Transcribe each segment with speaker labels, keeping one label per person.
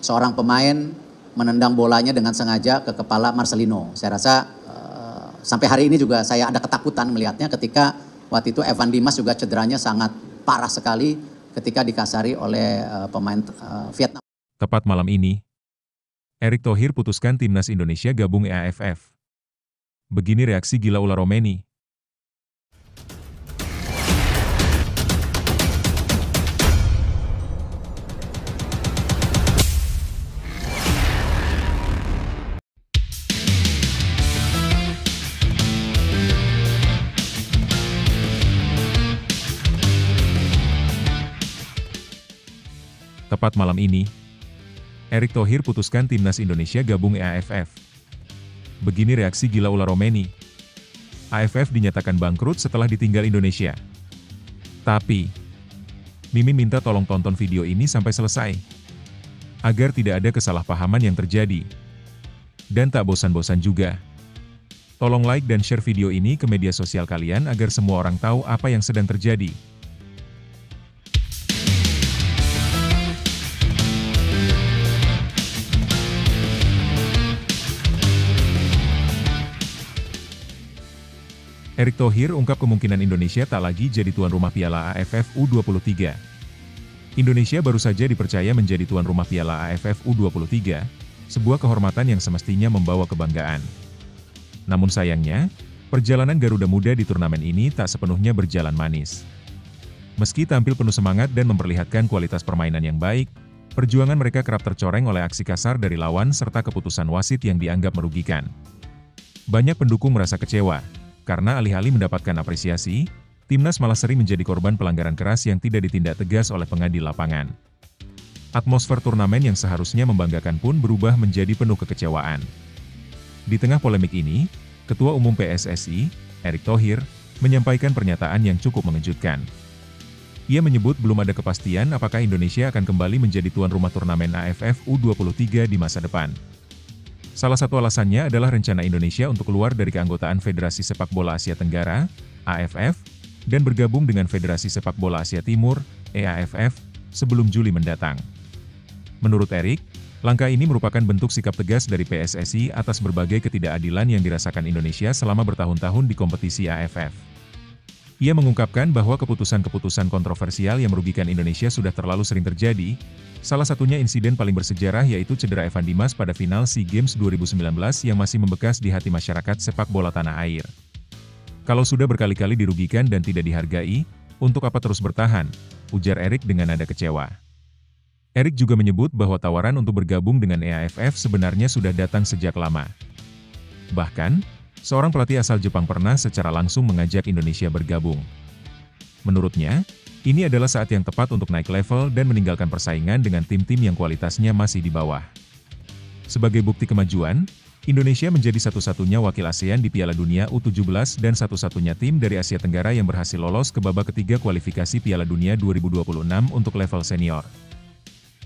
Speaker 1: seorang pemain menendang bolanya dengan sengaja ke kepala Marcelino. Saya rasa sampai hari ini juga saya ada ketakutan melihatnya ketika waktu itu Evan Dimas juga cederanya sangat parah sekali ketika dikasari oleh pemain Vietnam.
Speaker 2: Tepat malam ini, Erick Thohir putuskan timnas Indonesia gabung AFF. Begini reaksi Gila Ular Romeni. Tepat malam ini, Erick Thohir putuskan timnas Indonesia gabung AFF. Begini reaksi Gila Ular Romeni. AFF dinyatakan bangkrut setelah ditinggal Indonesia. Tapi, Mimin minta tolong tonton video ini sampai selesai, agar tidak ada kesalahpahaman yang terjadi. Dan tak bosan-bosan juga, tolong like dan share video ini ke media sosial kalian agar semua orang tahu apa yang sedang terjadi. Erick Thohir ungkap kemungkinan Indonesia tak lagi jadi tuan rumah Piala AFF U23. Indonesia baru saja dipercaya menjadi tuan rumah Piala AFF U23, sebuah kehormatan yang semestinya membawa kebanggaan. Namun sayangnya, perjalanan Garuda Muda di turnamen ini tak sepenuhnya berjalan manis. Meski tampil penuh semangat dan memperlihatkan kualitas permainan yang baik, perjuangan mereka kerap tercoreng oleh aksi kasar dari lawan serta keputusan wasit yang dianggap merugikan. Banyak pendukung merasa kecewa, karena alih-alih mendapatkan apresiasi, timnas malah sering menjadi korban pelanggaran keras yang tidak ditindak tegas oleh pengadil lapangan. Atmosfer turnamen yang seharusnya membanggakan pun berubah menjadi penuh kekecewaan. Di tengah polemik ini, Ketua Umum PSSI, Erick Thohir, menyampaikan pernyataan yang cukup mengejutkan. Ia menyebut belum ada kepastian apakah Indonesia akan kembali menjadi tuan rumah turnamen AFF U23 di masa depan. Salah satu alasannya adalah rencana Indonesia untuk keluar dari keanggotaan Federasi Sepak Bola Asia Tenggara, AFF, dan bergabung dengan Federasi Sepak Bola Asia Timur, EAFF, sebelum Juli mendatang. Menurut Erick, langkah ini merupakan bentuk sikap tegas dari PSSI atas berbagai ketidakadilan yang dirasakan Indonesia selama bertahun-tahun di kompetisi AFF. Ia mengungkapkan bahwa keputusan-keputusan kontroversial yang merugikan Indonesia sudah terlalu sering terjadi, salah satunya insiden paling bersejarah yaitu cedera Evan Dimas pada final SEA Games 2019 yang masih membekas di hati masyarakat sepak bola tanah air. Kalau sudah berkali-kali dirugikan dan tidak dihargai, untuk apa terus bertahan, ujar Erick dengan nada kecewa. Erick juga menyebut bahwa tawaran untuk bergabung dengan EAFF sebenarnya sudah datang sejak lama. Bahkan, seorang pelatih asal Jepang pernah secara langsung mengajak Indonesia bergabung. Menurutnya, ini adalah saat yang tepat untuk naik level dan meninggalkan persaingan dengan tim-tim yang kualitasnya masih di bawah. Sebagai bukti kemajuan, Indonesia menjadi satu-satunya wakil ASEAN di Piala Dunia U17 dan satu-satunya tim dari Asia Tenggara yang berhasil lolos ke babak ketiga kualifikasi Piala Dunia 2026 untuk level senior.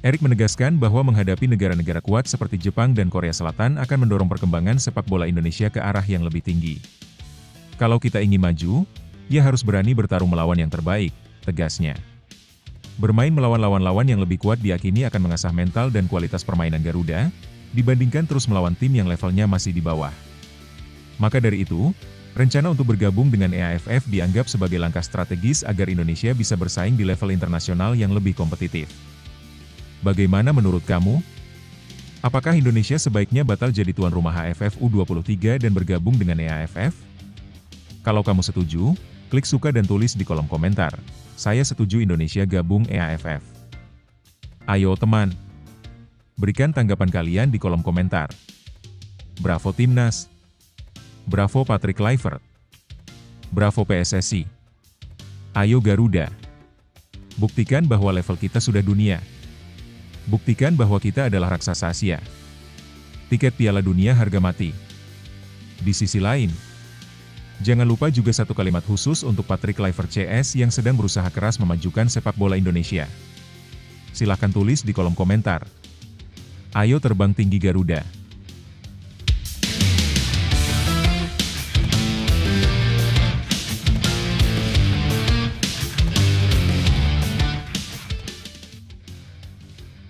Speaker 2: Erick menegaskan bahwa menghadapi negara-negara kuat seperti Jepang dan Korea Selatan akan mendorong perkembangan sepak bola Indonesia ke arah yang lebih tinggi. Kalau kita ingin maju, ya harus berani bertarung melawan yang terbaik, tegasnya. Bermain melawan lawan-lawan yang lebih kuat diyakini akan mengasah mental dan kualitas permainan Garuda, dibandingkan terus melawan tim yang levelnya masih di bawah. Maka dari itu, rencana untuk bergabung dengan EAFF dianggap sebagai langkah strategis agar Indonesia bisa bersaing di level internasional yang lebih kompetitif. Bagaimana menurut kamu? Apakah Indonesia sebaiknya batal jadi tuan rumah AFF U23 dan bergabung dengan EAFF? Kalau kamu setuju, klik suka dan tulis di kolom komentar. Saya setuju Indonesia gabung EAFF. Ayo teman, berikan tanggapan kalian di kolom komentar. Bravo Timnas. Bravo Patrick Kluivert. Bravo PSSI. Ayo Garuda. Buktikan bahwa level kita sudah dunia. Buktikan bahwa kita adalah raksasa Asia. Tiket Piala Dunia harga mati. Di sisi lain, jangan lupa juga satu kalimat khusus untuk Patrick Kluivert CS yang sedang berusaha keras memajukan sepak bola Indonesia. Silahkan tulis di kolom komentar. Ayo terbang tinggi Garuda.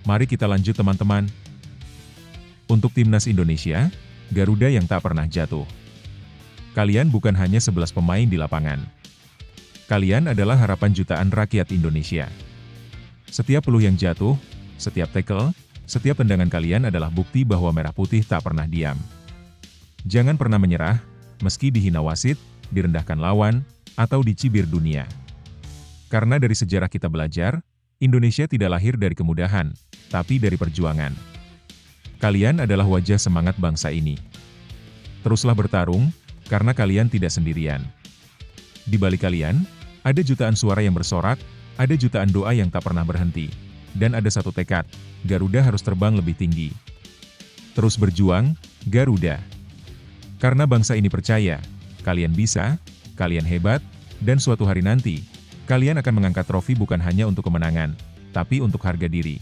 Speaker 2: Mari kita lanjut teman-teman. Untuk timnas Indonesia, Garuda yang tak pernah jatuh. Kalian bukan hanya 11 pemain di lapangan. Kalian adalah harapan jutaan rakyat Indonesia. Setiap peluh yang jatuh, setiap tackle, setiap tendangan kalian adalah bukti bahwa Merah Putih tak pernah diam. Jangan pernah menyerah, meski dihina wasit, direndahkan lawan, atau dicibir dunia. Karena dari sejarah kita belajar, Indonesia tidak lahir dari kemudahan, tapi dari perjuangan. Kalian adalah wajah semangat bangsa ini. Teruslah bertarung, karena kalian tidak sendirian. Di balik kalian, ada jutaan suara yang bersorak, ada jutaan doa yang tak pernah berhenti, dan ada satu tekad, Garuda harus terbang lebih tinggi. Terus berjuang, Garuda. Karena bangsa ini percaya, kalian bisa, kalian hebat, dan suatu hari nanti, kalian akan mengangkat trofi bukan hanya untuk kemenangan, tapi untuk harga diri.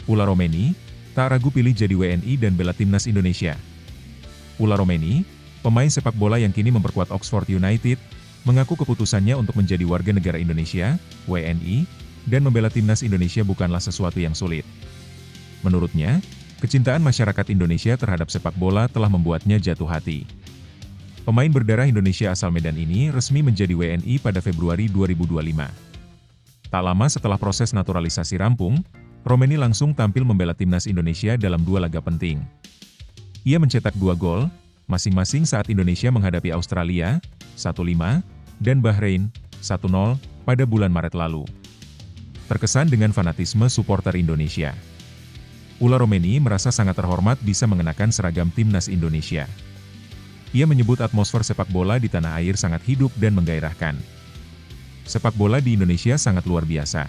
Speaker 2: Ula Romeni, tak ragu pilih jadi WNI dan bela timnas Indonesia. Ula Romeni, pemain sepak bola yang kini memperkuat Oxford United, mengaku keputusannya untuk menjadi warga negara Indonesia, WNI, dan membela timnas Indonesia bukanlah sesuatu yang sulit. Menurutnya, kecintaan masyarakat Indonesia terhadap sepak bola telah membuatnya jatuh hati. Pemain berdarah Indonesia asal Medan ini resmi menjadi WNI pada Februari 2025. Tak lama setelah proses naturalisasi rampung, Romeni langsung tampil membela timnas Indonesia dalam 2 laga penting. Ia mencetak 2 gol, masing-masing saat Indonesia menghadapi Australia, 1-5, dan Bahrain, 1-0, pada bulan Maret lalu. Terkesan dengan fanatisme supporter Indonesia. Ula Romeni merasa sangat terhormat bisa mengenakan seragam timnas Indonesia. Ia menyebut atmosfer sepak bola di tanah air sangat hidup dan menggairahkan. Sepak bola di Indonesia sangat luar biasa.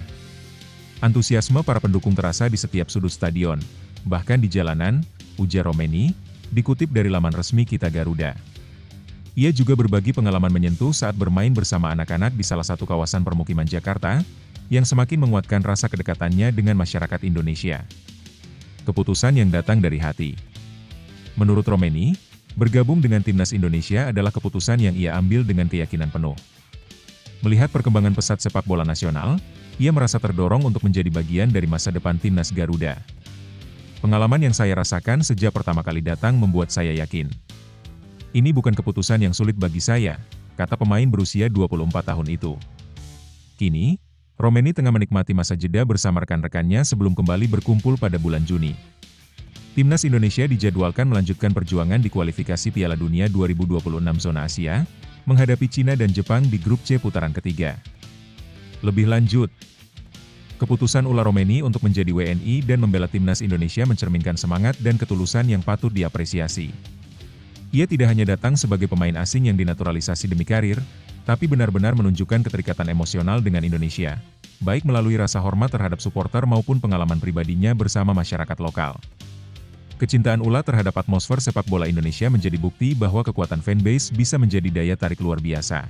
Speaker 2: Antusiasme para pendukung terasa di setiap sudut stadion, bahkan di jalanan, ujar Romeni, dikutip dari laman resmi Kita Garuda. Ia juga berbagi pengalaman menyentuh saat bermain bersama anak-anak di salah satu kawasan permukiman Jakarta, yang semakin menguatkan rasa kedekatannya dengan masyarakat Indonesia. Keputusan yang datang dari hati. Menurut Romeni, bergabung dengan timnas Indonesia adalah keputusan yang ia ambil dengan keyakinan penuh. Melihat perkembangan pesat sepak bola nasional, ia merasa terdorong untuk menjadi bagian dari masa depan timnas Garuda. Pengalaman yang saya rasakan sejak pertama kali datang membuat saya yakin. Ini bukan keputusan yang sulit bagi saya, kata pemain berusia 24 tahun itu. Kini, Romeni tengah menikmati masa jeda bersama rekan-rekannya sebelum kembali berkumpul pada bulan Juni. Timnas Indonesia dijadwalkan melanjutkan perjuangan di kualifikasi Piala Dunia 2026 zona Asia, menghadapi Cina dan Jepang di grup C putaran ketiga. Lebih lanjut, keputusan Ula Romeni untuk menjadi WNI dan membela timnas Indonesia mencerminkan semangat dan ketulusan yang patut diapresiasi. Ia tidak hanya datang sebagai pemain asing yang dinaturalisasi demi karir, tapi benar-benar menunjukkan keterikatan emosional dengan Indonesia, baik melalui rasa hormat terhadap supporter maupun pengalaman pribadinya bersama masyarakat lokal. Kecintaan Ula terhadap atmosfer sepak bola Indonesia menjadi bukti bahwa kekuatan fanbase bisa menjadi daya tarik luar biasa.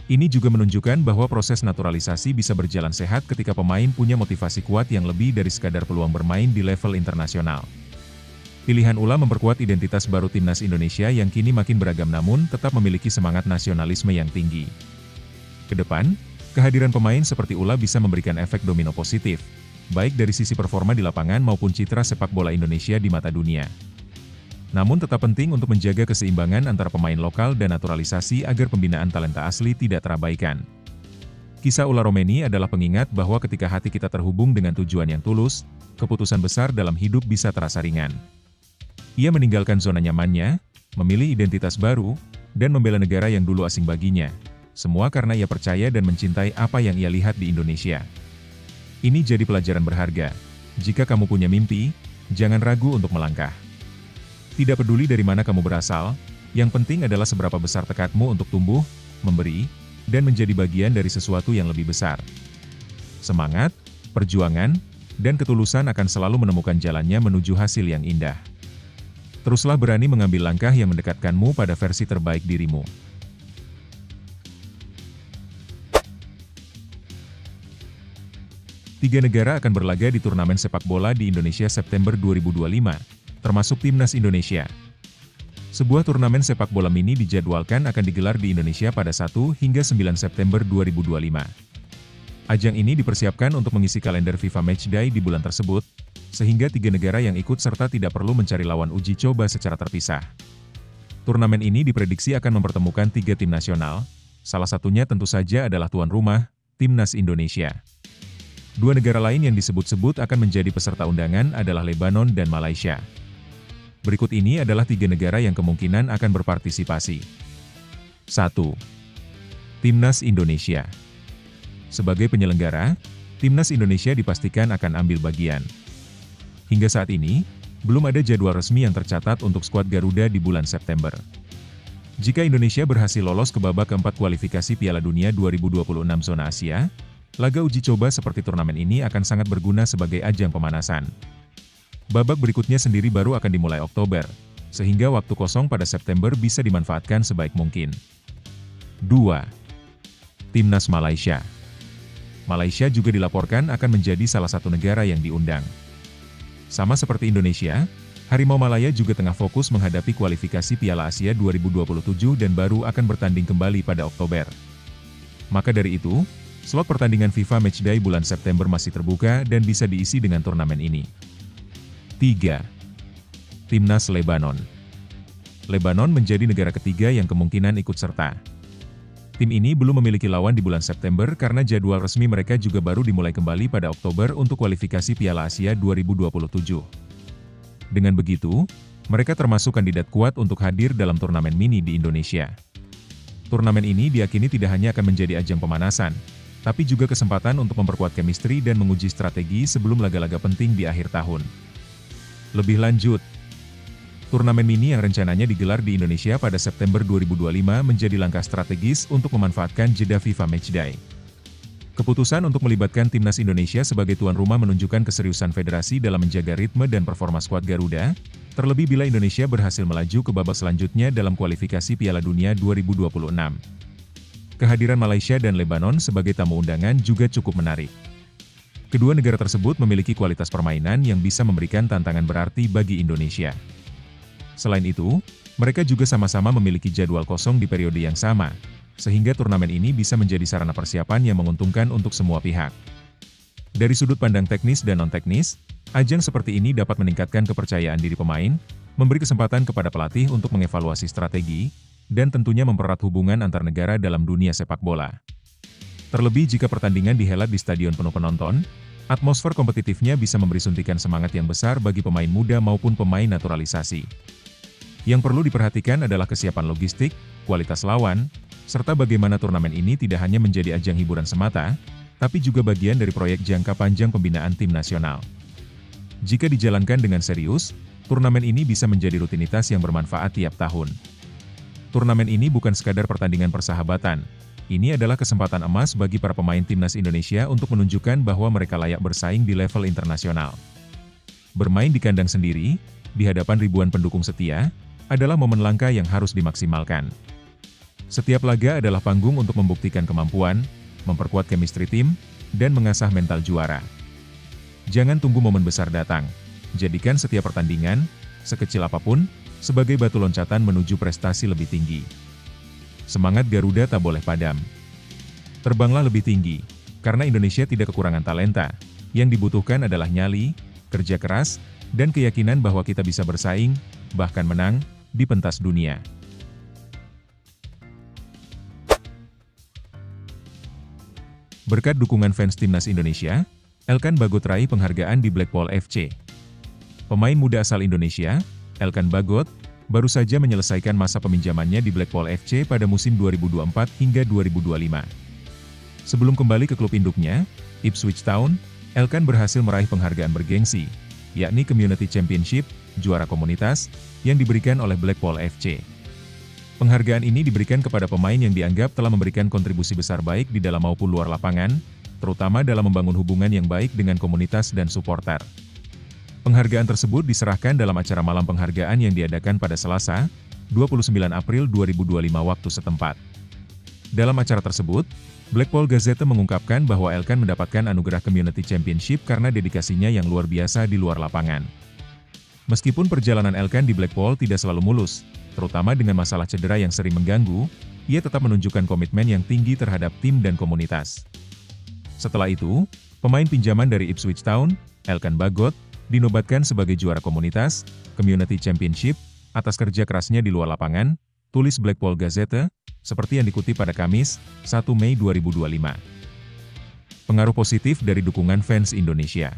Speaker 2: Ini juga menunjukkan bahwa proses naturalisasi bisa berjalan sehat ketika pemain punya motivasi kuat yang lebih dari sekadar peluang bermain di level internasional. Pilihan Ula memperkuat identitas baru timnas Indonesia yang kini makin beragam namun tetap memiliki semangat nasionalisme yang tinggi. Kedepan, kehadiran pemain seperti Ula bisa memberikan efek domino positif, baik dari sisi performa di lapangan maupun citra sepak bola Indonesia di mata dunia. Namun tetap penting untuk menjaga keseimbangan antara pemain lokal dan naturalisasi agar pembinaan talenta asli tidak terabaikan. Kisah Ula Romeni adalah pengingat bahwa ketika hati kita terhubung dengan tujuan yang tulus, keputusan besar dalam hidup bisa terasa ringan. Ia meninggalkan zona nyamannya, memilih identitas baru, dan membela negara yang dulu asing baginya. Semua karena ia percaya dan mencintai apa yang ia lihat di Indonesia. Ini jadi pelajaran berharga. Jika kamu punya mimpi, jangan ragu untuk melangkah. Tidak peduli dari mana kamu berasal, yang penting adalah seberapa besar tekadmu untuk tumbuh, memberi, dan menjadi bagian dari sesuatu yang lebih besar. Semangat, perjuangan, dan ketulusan akan selalu menemukan jalannya menuju hasil yang indah. Teruslah berani mengambil langkah yang mendekatkanmu pada versi terbaik dirimu. 3 negara akan berlaga di turnamen sepak bola di Indonesia September 2025, termasuk Timnas Indonesia. Sebuah turnamen sepak bola mini dijadwalkan akan digelar di Indonesia pada 1 hingga 9 September 2025. Ajang ini dipersiapkan untuk mengisi kalender FIFA Matchday di bulan tersebut, sehingga 3 negara yang ikut serta tidak perlu mencari lawan uji coba secara terpisah. Turnamen ini diprediksi akan mempertemukan 3 tim nasional, salah satunya tentu saja adalah tuan rumah, Timnas Indonesia. 2 negara lain yang disebut-sebut akan menjadi peserta undangan adalah Lebanon dan Malaysia. Berikut ini adalah 3 negara yang kemungkinan akan berpartisipasi. 1. Timnas Indonesia. Sebagai penyelenggara, Timnas Indonesia dipastikan akan ambil bagian. Hingga saat ini, belum ada jadwal resmi yang tercatat untuk skuad Garuda di bulan September. Jika Indonesia berhasil lolos ke babak keempat kualifikasi Piala Dunia 2026 zona Asia, laga uji coba seperti turnamen ini akan sangat berguna sebagai ajang pemanasan. Babak berikutnya sendiri baru akan dimulai Oktober, sehingga waktu kosong pada September bisa dimanfaatkan sebaik mungkin. 2. Timnas Malaysia. Malaysia juga dilaporkan akan menjadi salah satu negara yang diundang. Sama seperti Indonesia, Harimau Malaya juga tengah fokus menghadapi kualifikasi Piala Asia 2027 dan baru akan bertanding kembali pada Oktober. Maka dari itu, slot pertandingan FIFA Matchday bulan September masih terbuka dan bisa diisi dengan turnamen ini. 3. Timnas Lebanon. Lebanon menjadi negara ketiga yang kemungkinan ikut serta. Tim ini belum memiliki lawan di bulan September karena jadwal resmi mereka juga baru dimulai kembali pada Oktober untuk kualifikasi Piala Asia 2027. Dengan begitu, mereka termasuk kandidat kuat untuk hadir dalam turnamen mini di Indonesia. Turnamen ini diyakini tidak hanya akan menjadi ajang pemanasan, tapi juga kesempatan untuk memperkuat chemistry dan menguji strategi sebelum laga-laga penting di akhir tahun. Lebih lanjut, turnamen mini yang rencananya digelar di Indonesia pada September 2025 menjadi langkah strategis untuk memanfaatkan jeda FIFA Matchday. Keputusan untuk melibatkan Timnas Indonesia sebagai tuan rumah menunjukkan keseriusan federasi dalam menjaga ritme dan performa skuad Garuda, terlebih bila Indonesia berhasil melaju ke babak selanjutnya dalam kualifikasi Piala Dunia 2026. Kehadiran Malaysia dan Lebanon sebagai tamu undangan juga cukup menarik. Kedua negara tersebut memiliki kualitas permainan yang bisa memberikan tantangan berarti bagi Indonesia. Selain itu, mereka juga sama-sama memiliki jadwal kosong di periode yang sama, sehingga turnamen ini bisa menjadi sarana persiapan yang menguntungkan untuk semua pihak. Dari sudut pandang teknis dan non-teknis, ajang seperti ini dapat meningkatkan kepercayaan diri pemain, memberi kesempatan kepada pelatih untuk mengevaluasi strategi, dan tentunya mempererat hubungan antar negara dalam dunia sepak bola. Terlebih jika pertandingan dihelat di stadion penuh penonton, atmosfer kompetitifnya bisa memberi suntikan semangat yang besar bagi pemain muda maupun pemain naturalisasi. Yang perlu diperhatikan adalah kesiapan logistik, kualitas lawan, serta bagaimana turnamen ini tidak hanya menjadi ajang hiburan semata, tapi juga bagian dari proyek jangka panjang pembinaan tim nasional. Jika dijalankan dengan serius, turnamen ini bisa menjadi rutinitas yang bermanfaat tiap tahun. Turnamen ini bukan sekadar pertandingan persahabatan, ini adalah kesempatan emas bagi para pemain Timnas Indonesia untuk menunjukkan bahwa mereka layak bersaing di level internasional. Bermain di kandang sendiri, di hadapan ribuan pendukung setia, adalah momen langka yang harus dimaksimalkan. Setiap laga adalah panggung untuk membuktikan kemampuan, memperkuat chemistry tim, dan mengasah mental juara. Jangan tunggu momen besar datang, jadikan setiap pertandingan, sekecil apapun, sebagai batu loncatan menuju prestasi lebih tinggi. Semangat Garuda tak boleh padam. Terbanglah lebih tinggi, karena Indonesia tidak kekurangan talenta. Yang dibutuhkan adalah nyali, kerja keras, dan keyakinan bahwa kita bisa bersaing, bahkan menang, di pentas dunia. Berkat dukungan fans Timnas Indonesia, Elkan Bagot raih penghargaan di Blackpool FC. Pemain muda asal Indonesia, Elkan Bagot, baru saja menyelesaikan masa peminjamannya di Blackpool FC pada musim 2024 hingga 2025. Sebelum kembali ke klub induknya, Ipswich Town, Elkan berhasil meraih penghargaan bergengsi, yakni Community Championship, juara komunitas, yang diberikan oleh Blackpool FC. Penghargaan ini diberikan kepada pemain yang dianggap telah memberikan kontribusi besar baik di dalam maupun luar lapangan, terutama dalam membangun hubungan yang baik dengan komunitas dan supporter. Penghargaan tersebut diserahkan dalam acara malam penghargaan yang diadakan pada Selasa, 29 April 2025 waktu setempat. Dalam acara tersebut, Blackpool Gazette mengungkapkan bahwa Elkan mendapatkan anugerah Community Championship karena dedikasinya yang luar biasa di luar lapangan. Meskipun perjalanan Elkan di Blackpool tidak selalu mulus, terutama dengan masalah cedera yang sering mengganggu, ia tetap menunjukkan komitmen yang tinggi terhadap tim dan komunitas. Setelah itu, pemain pinjaman dari Ipswich Town, Elkan Bagot, dinobatkan sebagai juara komunitas, Community Championship, atas kerja kerasnya di luar lapangan, tulis Blackpool Gazette, seperti yang dikutip pada Kamis, 1 Mei 2025. Pengaruh positif dari dukungan fans Indonesia.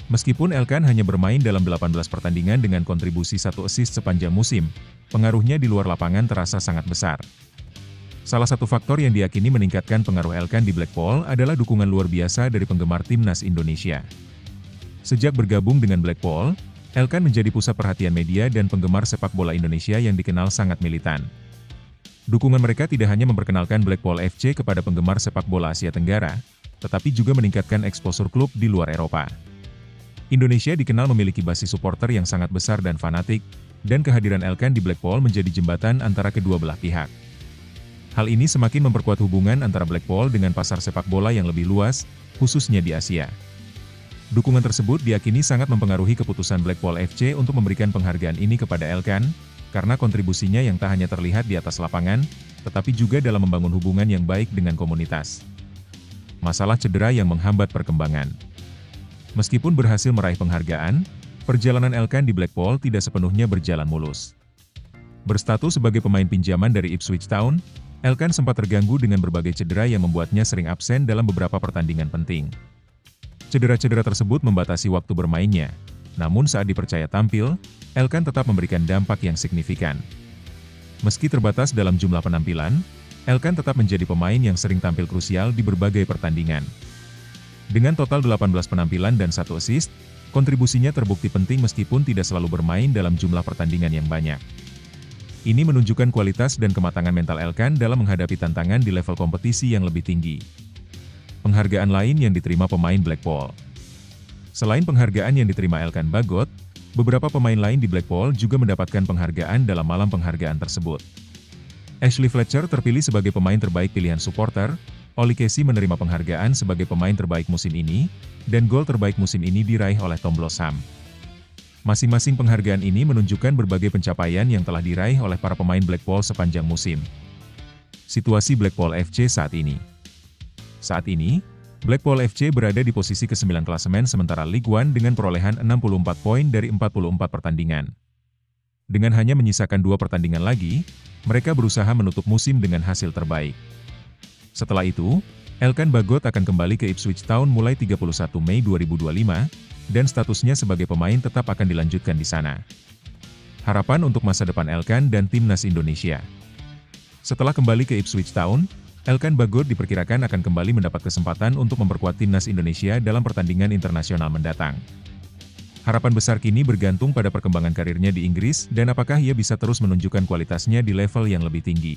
Speaker 2: Meskipun Elkan hanya bermain dalam 18 pertandingan dengan kontribusi 1 assist sepanjang musim, pengaruhnya di luar lapangan terasa sangat besar. Salah satu faktor yang diyakini meningkatkan pengaruh Elkan di Blackpool adalah dukungan luar biasa dari penggemar timnas Indonesia. Sejak bergabung dengan Blackpool, Elkan menjadi pusat perhatian media dan penggemar sepak bola Indonesia yang dikenal sangat militan. Dukungan mereka tidak hanya memperkenalkan Blackpool FC kepada penggemar sepak bola Asia Tenggara, tetapi juga meningkatkan eksposur klub di luar Eropa. Indonesia dikenal memiliki basis supporter yang sangat besar dan fanatik, dan kehadiran Elkan di Blackpool menjadi jembatan antara kedua belah pihak. Hal ini semakin memperkuat hubungan antara Blackpool dengan pasar sepak bola yang lebih luas, khususnya di Asia. Dukungan tersebut diyakini sangat mempengaruhi keputusan Blackpool FC untuk memberikan penghargaan ini kepada Elkan, karena kontribusinya yang tak hanya terlihat di atas lapangan, tetapi juga dalam membangun hubungan yang baik dengan komunitas. Masalah cedera yang menghambat perkembangan. Meskipun berhasil meraih penghargaan, perjalanan Elkan di Blackpool tidak sepenuhnya berjalan mulus. Berstatus sebagai pemain pinjaman dari Ipswich Town, Elkan sempat terganggu dengan berbagai cedera yang membuatnya sering absen dalam beberapa pertandingan penting. Cedera-cedera tersebut membatasi waktu bermainnya, namun saat dipercaya tampil, Elkan tetap memberikan dampak yang signifikan. Meski terbatas dalam jumlah penampilan, Elkan tetap menjadi pemain yang sering tampil krusial di berbagai pertandingan. Dengan total 18 penampilan dan 1 assist, kontribusinya terbukti penting meskipun tidak selalu bermain dalam jumlah pertandingan yang banyak. Ini menunjukkan kualitas dan kematangan mental Elkan dalam menghadapi tantangan di level kompetisi yang lebih tinggi. Penghargaan lain yang diterima pemain Blackpool. Selain penghargaan yang diterima Elkan Bagot, beberapa pemain lain di Blackpool juga mendapatkan penghargaan dalam malam penghargaan tersebut. Ashley Fletcher terpilih sebagai pemain terbaik pilihan supporter, Oli Casey menerima penghargaan sebagai pemain terbaik musim ini, dan gol terbaik musim ini diraih oleh Tom Blossom. Masing-masing penghargaan ini menunjukkan berbagai pencapaian yang telah diraih oleh para pemain Blackpool sepanjang musim. Situasi Blackpool FC saat ini. Saat ini, Blackpool FC berada di posisi ke-9 klasemen sementara League One dengan perolehan 64 poin dari 44 pertandingan. Dengan hanya menyisakan 2 pertandingan lagi, mereka berusaha menutup musim dengan hasil terbaik. Setelah itu, Elkan Bagot akan kembali ke Ipswich Town mulai 31 Mei 2025, dan statusnya sebagai pemain tetap akan dilanjutkan di sana. Harapan untuk masa depan Elkan dan timnas Indonesia. Setelah kembali ke Ipswich Town, Elkan Bagot diperkirakan akan kembali mendapat kesempatan untuk memperkuat timnas Indonesia dalam pertandingan internasional mendatang. Harapan besar kini bergantung pada perkembangan karirnya di Inggris dan apakah ia bisa terus menunjukkan kualitasnya di level yang lebih tinggi.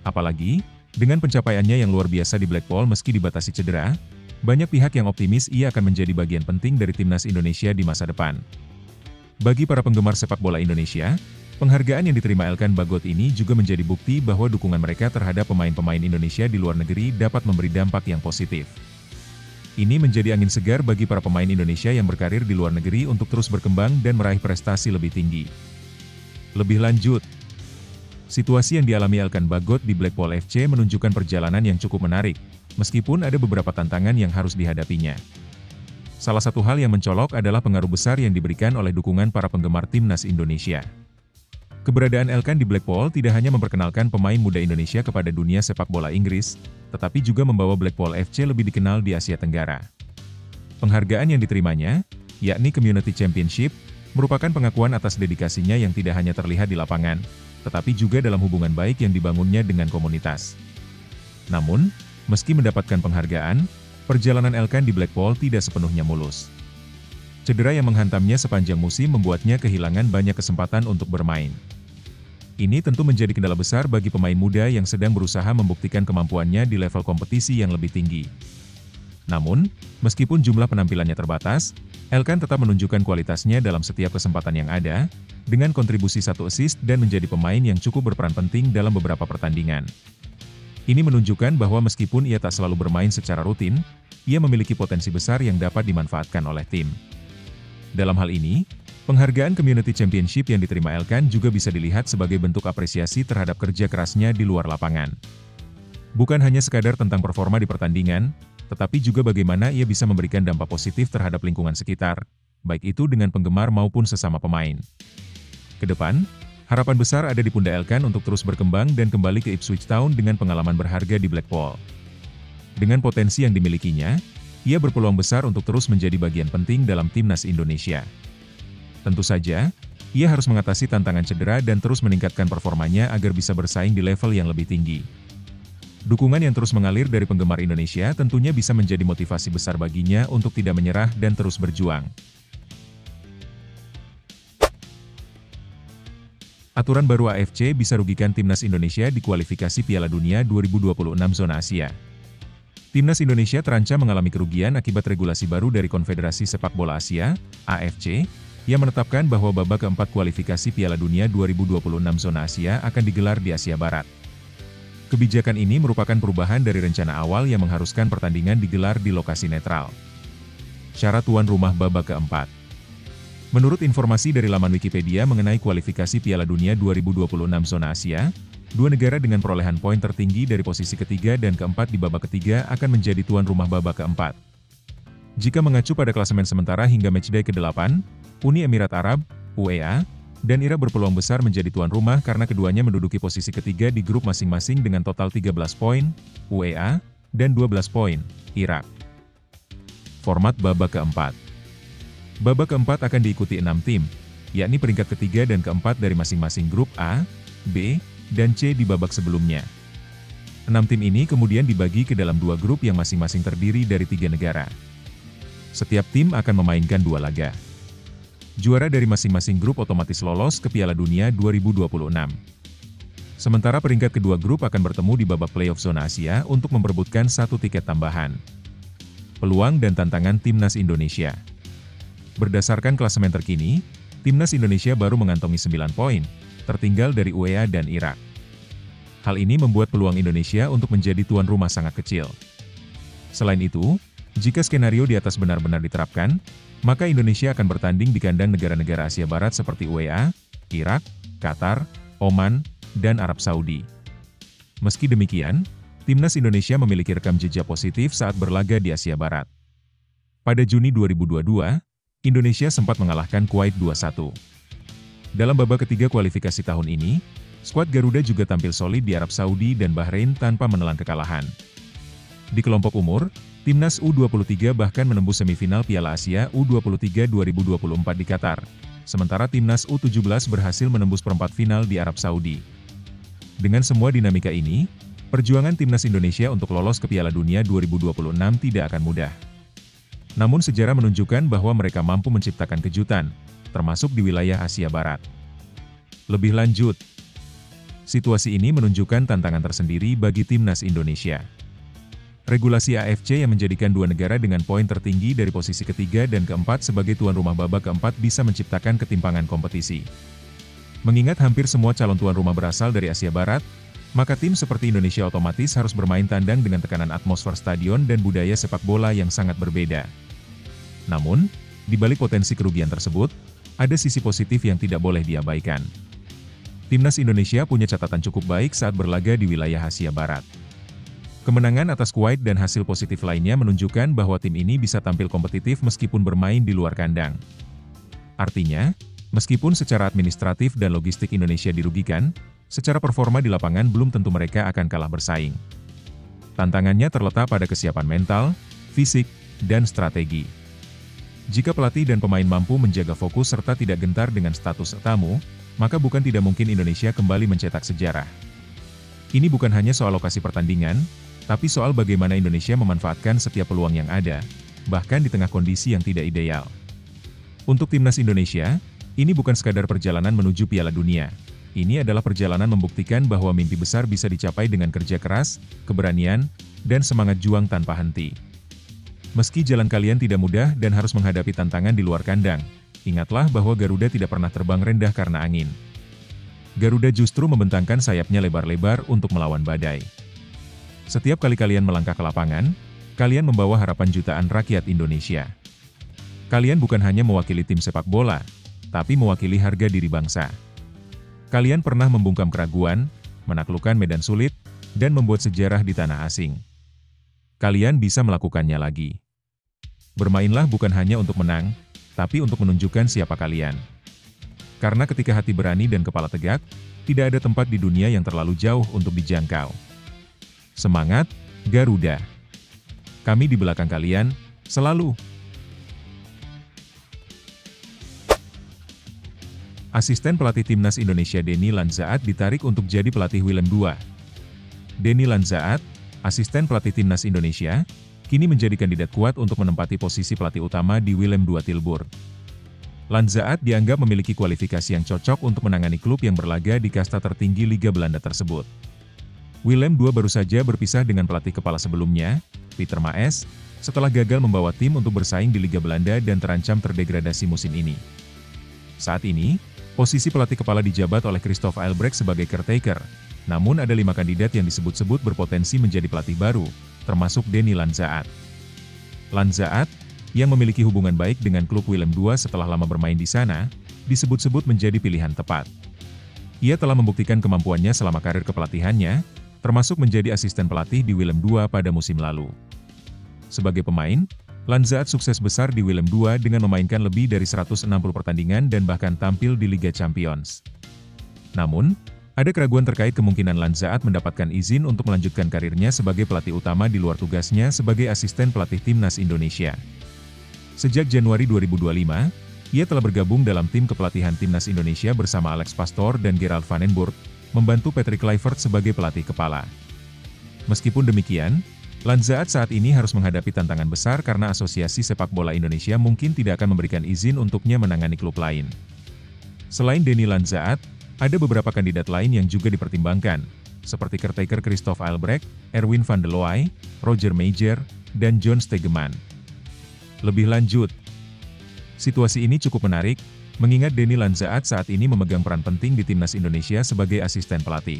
Speaker 2: Apalagi, dengan pencapaiannya yang luar biasa di Blackpool meski dibatasi cedera, banyak pihak yang optimis ia akan menjadi bagian penting dari timnas Indonesia di masa depan. Bagi para penggemar sepak bola Indonesia, penghargaan yang diterima Elkan Bagot ini juga menjadi bukti bahwa dukungan mereka terhadap pemain-pemain Indonesia di luar negeri dapat memberi dampak yang positif. Ini menjadi angin segar bagi para pemain Indonesia yang berkarir di luar negeri untuk terus berkembang dan meraih prestasi lebih tinggi. Lebih lanjut, situasi yang dialami Elkan Bagot di Blackpool FC menunjukkan perjalanan yang cukup menarik, meskipun ada beberapa tantangan yang harus dihadapinya. Salah satu hal yang mencolok adalah pengaruh besar yang diberikan oleh dukungan para penggemar timnas Indonesia. Keberadaan Elkan di Blackpool tidak hanya memperkenalkan pemain muda Indonesia kepada dunia sepak bola Inggris, tetapi juga membawa Blackpool FC lebih dikenal di Asia Tenggara. Penghargaan yang diterimanya, yakni Community Championship, merupakan pengakuan atas dedikasinya yang tidak hanya terlihat di lapangan, tetapi juga dalam hubungan baik yang dibangunnya dengan komunitas. Namun, meski mendapatkan penghargaan, perjalanan Elkan di Blackpool tidak sepenuhnya mulus. Cedera yang menghantamnya sepanjang musim membuatnya kehilangan banyak kesempatan untuk bermain. Ini tentu menjadi kendala besar bagi pemain muda yang sedang berusaha membuktikan kemampuannya di level kompetisi yang lebih tinggi. Namun, meskipun jumlah penampilannya terbatas, Elkan tetap menunjukkan kualitasnya dalam setiap kesempatan yang ada, dengan kontribusi 1 assist dan menjadi pemain yang cukup berperan penting dalam beberapa pertandingan. Ini menunjukkan bahwa meskipun ia tak selalu bermain secara rutin, ia memiliki potensi besar yang dapat dimanfaatkan oleh tim. Dalam hal ini, penghargaan Community Championship yang diterima Elkan juga bisa dilihat sebagai bentuk apresiasi terhadap kerja kerasnya di luar lapangan. Bukan hanya sekadar tentang performa di pertandingan, tetapi juga bagaimana ia bisa memberikan dampak positif terhadap lingkungan sekitar, baik itu dengan penggemar maupun sesama pemain. Kedepan, harapan besar ada di pundak Elkan untuk terus berkembang dan kembali ke Ipswich Town dengan pengalaman berharga di Blackpool. Dengan potensi yang dimilikinya, ia berpeluang besar untuk terus menjadi bagian penting dalam timnas Indonesia. Tentu saja, ia harus mengatasi tantangan cedera dan terus meningkatkan performanya agar bisa bersaing di level yang lebih tinggi. Dukungan yang terus mengalir dari penggemar Indonesia tentunya bisa menjadi motivasi besar baginya untuk tidak menyerah dan terus berjuang. Aturan baru AFC bisa rugikan timnas Indonesia di kualifikasi Piala Dunia 2026 zona Asia. Timnas Indonesia terancam mengalami kerugian akibat regulasi baru dari Konfederasi Sepak Bola Asia, AFC, yang menetapkan bahwa babak keempat kualifikasi Piala Dunia 2026 zona Asia akan digelar di Asia Barat. Kebijakan ini merupakan perubahan dari rencana awal yang mengharuskan pertandingan digelar di lokasi netral. Syarat tuan rumah babak keempat. Menurut informasi dari laman Wikipedia mengenai kualifikasi Piala Dunia 2026 zona Asia, dua negara dengan perolehan poin tertinggi dari posisi ketiga dan keempat di babak ketiga akan menjadi tuan rumah babak keempat. Jika mengacu pada klasemen sementara hingga matchday ke-8, Uni Emirat Arab, UEA, dan Irak berpeluang besar menjadi tuan rumah karena keduanya menduduki posisi ketiga di grup masing-masing dengan total 13 poin, UEA, dan 12 poin, Irak. Format babak keempat. Babak keempat akan diikuti 6 tim, yakni peringkat ketiga dan keempat dari masing-masing grup A, B, dan C di babak sebelumnya. 6 tim ini kemudian dibagi ke dalam 2 grup yang masing-masing terdiri dari 3 negara. Setiap tim akan memainkan 2 laga. Juara dari masing-masing grup otomatis lolos ke Piala Dunia 2026. Sementara peringkat kedua grup akan bertemu di babak playoff zona Asia untuk memperebutkan 1 tiket tambahan. Peluang dan tantangan timnas Indonesia. Berdasarkan klasemen terkini, timnas Indonesia baru mengantongi 9 poin, tertinggal dari UEA dan Irak. Hal ini membuat peluang Indonesia untuk menjadi tuan rumah sangat kecil. Selain itu, jika skenario di atas benar-benar diterapkan, maka Indonesia akan bertanding di kandang negara-negara Asia Barat seperti UEA, Irak, Qatar, Oman, dan Arab Saudi. Meski demikian, timnas Indonesia memiliki rekam jejak positif saat berlaga di Asia Barat. Pada Juni 2022, Indonesia sempat mengalahkan Kuwait 2-1. Dalam babak ketiga kualifikasi tahun ini, skuad Garuda juga tampil solid di Arab Saudi dan Bahrain tanpa menelan kekalahan. Di kelompok umur, timnas U23 bahkan menembus semifinal Piala Asia U23 2024 di Qatar, sementara timnas U17 berhasil menembus perempat final di Arab Saudi. Dengan semua dinamika ini, perjuangan timnas Indonesia untuk lolos ke Piala Dunia 2026 tidak akan mudah. Namun sejarah menunjukkan bahwa mereka mampu menciptakan kejutan, termasuk di wilayah Asia Barat. Lebih lanjut, situasi ini menunjukkan tantangan tersendiri bagi timnas Indonesia. Regulasi AFC yang menjadikan 2 negara dengan poin tertinggi dari posisi ketiga dan keempat sebagai tuan rumah babak keempat bisa menciptakan ketimpangan kompetisi. Mengingat hampir semua calon tuan rumah berasal dari Asia Barat, maka tim seperti Indonesia otomatis harus bermain tandang dengan tekanan atmosfer stadion dan budaya sepak bola yang sangat berbeda. Namun, di balik potensi kerugian tersebut, ada sisi positif yang tidak boleh diabaikan. Timnas Indonesia punya catatan cukup baik saat berlaga di wilayah Asia Barat. Kemenangan atas Kuwait dan hasil positif lainnya menunjukkan bahwa tim ini bisa tampil kompetitif meskipun bermain di luar kandang. Artinya, meskipun secara administratif dan logistik Indonesia dirugikan, secara performa di lapangan belum tentu mereka akan kalah bersaing. Tantangannya terletak pada kesiapan mental, fisik, dan strategi. Jika pelatih dan pemain mampu menjaga fokus serta tidak gentar dengan status tamu, maka bukan tidak mungkin Indonesia kembali mencetak sejarah. Ini bukan hanya soal lokasi pertandingan, tapi soal bagaimana Indonesia memanfaatkan setiap peluang yang ada, bahkan di tengah kondisi yang tidak ideal. Untuk timnas Indonesia, ini bukan sekadar perjalanan menuju Piala Dunia. Ini adalah perjalanan membuktikan bahwa mimpi besar bisa dicapai dengan kerja keras, keberanian, dan semangat juang tanpa henti. Meski jalan kalian tidak mudah dan harus menghadapi tantangan di luar kandang, ingatlah bahwa Garuda tidak pernah terbang rendah karena angin. Garuda justru membentangkan sayapnya lebar-lebar untuk melawan badai. Setiap kali kalian melangkah ke lapangan, kalian membawa harapan jutaan rakyat Indonesia. Kalian bukan hanya mewakili tim sepak bola, tapi mewakili harga diri bangsa. Kalian pernah membungkam keraguan, menaklukkan medan sulit, dan membuat sejarah di tanah asing. Kalian bisa melakukannya lagi. Bermainlah bukan hanya untuk menang, tapi untuk menunjukkan siapa kalian. Karena ketika hati berani dan kepala tegak, tidak ada tempat di dunia yang terlalu jauh untuk dijangkau. Semangat, Garuda! Kami di belakang kalian, selalu. Asisten pelatih Timnas Indonesia Denny Lanzaat ditarik untuk jadi pelatih Willem II. Denny Lanzaat, asisten pelatih Timnas Indonesia, kini menjadi kandidat kuat untuk menempati posisi pelatih utama di Willem II Tilburg. Lanzaat dianggap memiliki kualifikasi yang cocok untuk menangani klub yang berlaga di kasta tertinggi Liga Belanda tersebut. Willem II baru saja berpisah dengan pelatih kepala sebelumnya, Peter Maes, setelah gagal membawa tim untuk bersaing di Liga Belanda dan terancam terdegradasi musim ini. Saat ini, posisi pelatih kepala dijabat oleh Christophe Aelbrecht sebagai caretaker, namun ada 5 kandidat yang disebut-sebut berpotensi menjadi pelatih baru, termasuk Denny Lanzaat. Lanzaat, yang memiliki hubungan baik dengan klub Willem II setelah lama bermain di sana, disebut-sebut menjadi pilihan tepat. Ia telah membuktikan kemampuannya selama karir kepelatihannya, termasuk menjadi asisten pelatih di Willem II pada musim lalu. Sebagai pemain, Lanzaat sukses besar di Willem II dengan memainkan lebih dari 160 pertandingan dan bahkan tampil di Liga Champions. Namun, ada keraguan terkait kemungkinan Lanzaat mendapatkan izin untuk melanjutkan karirnya sebagai pelatih utama di luar tugasnya sebagai asisten pelatih Timnas Indonesia. Sejak Januari 2025, ia telah bergabung dalam tim kepelatihan Timnas Indonesia bersama Alex Pastoor dan Gerald van den Burg, membantu Patrick Kluivert sebagai pelatih kepala. Meskipun demikian, Lanzaat saat ini harus menghadapi tantangan besar karena Asosiasi Sepak Bola Indonesia mungkin tidak akan memberikan izin untuknya menangani klub lain. Selain Denny Lanzaat, ada beberapa kandidat lain yang juga dipertimbangkan, seperti caretaker Christophe Aelbrecht, Erwin van der Looy, Roger Meijer, dan John Stegeman. Lebih lanjut, situasi ini cukup menarik, mengingat Denny Lanzaat saat ini memegang peran penting di Timnas Indonesia sebagai asisten pelatih.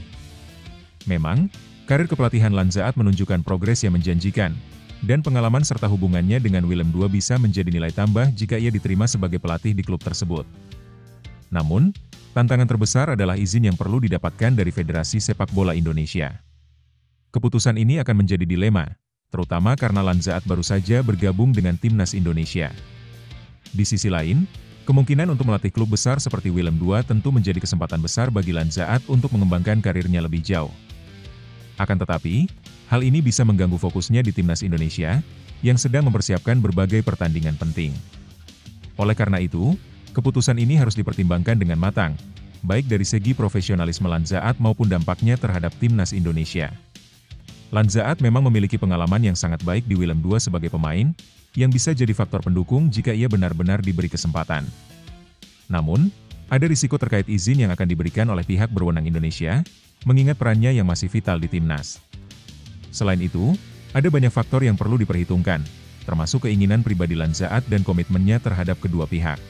Speaker 2: Memang, karir kepelatihan Lanzaat menunjukkan progres yang menjanjikan, dan pengalaman serta hubungannya dengan Willem II bisa menjadi nilai tambah jika ia diterima sebagai pelatih di klub tersebut. Namun, tantangan terbesar adalah izin yang perlu didapatkan dari Federasi Sepak Bola Indonesia. Keputusan ini akan menjadi dilema, terutama karena Lanzaat baru saja bergabung dengan Timnas Indonesia. Di sisi lain, kemungkinan untuk melatih klub besar seperti Willem II tentu menjadi kesempatan besar bagi Lanzaat untuk mengembangkan karirnya lebih jauh. Akan tetapi, hal ini bisa mengganggu fokusnya di Timnas Indonesia, yang sedang mempersiapkan berbagai pertandingan penting. Oleh karena itu, keputusan ini harus dipertimbangkan dengan matang, baik dari segi profesionalisme Lanzaat maupun dampaknya terhadap Timnas Indonesia. Lanzaat memang memiliki pengalaman yang sangat baik di Willem II sebagai pemain, yang bisa jadi faktor pendukung jika ia benar-benar diberi kesempatan. Namun, ada risiko terkait izin yang akan diberikan oleh pihak berwenang Indonesia, mengingat perannya yang masih vital di timnas. Selain itu, ada banyak faktor yang perlu diperhitungkan, termasuk keinginan pribadi Lanzaat dan komitmennya terhadap kedua pihak.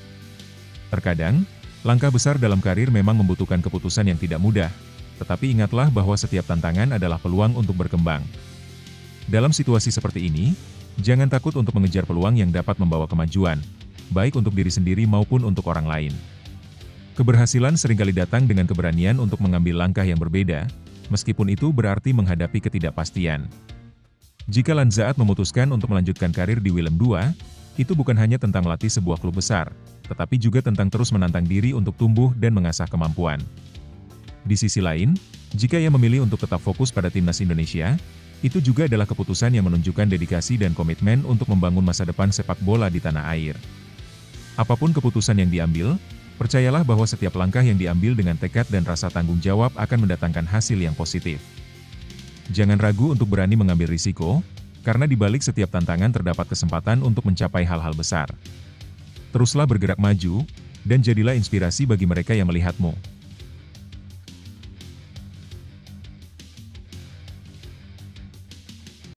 Speaker 2: Terkadang, langkah besar dalam karir memang membutuhkan keputusan yang tidak mudah, tetapi ingatlah bahwa setiap tantangan adalah peluang untuk berkembang. Dalam situasi seperti ini, jangan takut untuk mengejar peluang yang dapat membawa kemajuan, baik untuk diri sendiri maupun untuk orang lain. Keberhasilan seringkali datang dengan keberanian untuk mengambil langkah yang berbeda, meskipun itu berarti menghadapi ketidakpastian. Jika Lanzaat memutuskan untuk melanjutkan karir di Willem II, itu bukan hanya tentang melatih sebuah klub besar, tetapi juga tentang terus menantang diri untuk tumbuh dan mengasah kemampuan. Di sisi lain, jika ia memilih untuk tetap fokus pada Timnas Indonesia, itu juga adalah keputusan yang menunjukkan dedikasi dan komitmen untuk membangun masa depan sepak bola di tanah air. Apapun keputusan yang diambil, percayalah bahwa setiap langkah yang diambil dengan tekad dan rasa tanggung jawab akan mendatangkan hasil yang positif. Jangan ragu untuk berani mengambil risiko, karena di balik setiap tantangan terdapat kesempatan untuk mencapai hal-hal besar. Teruslah bergerak maju, dan jadilah inspirasi bagi mereka yang melihatmu.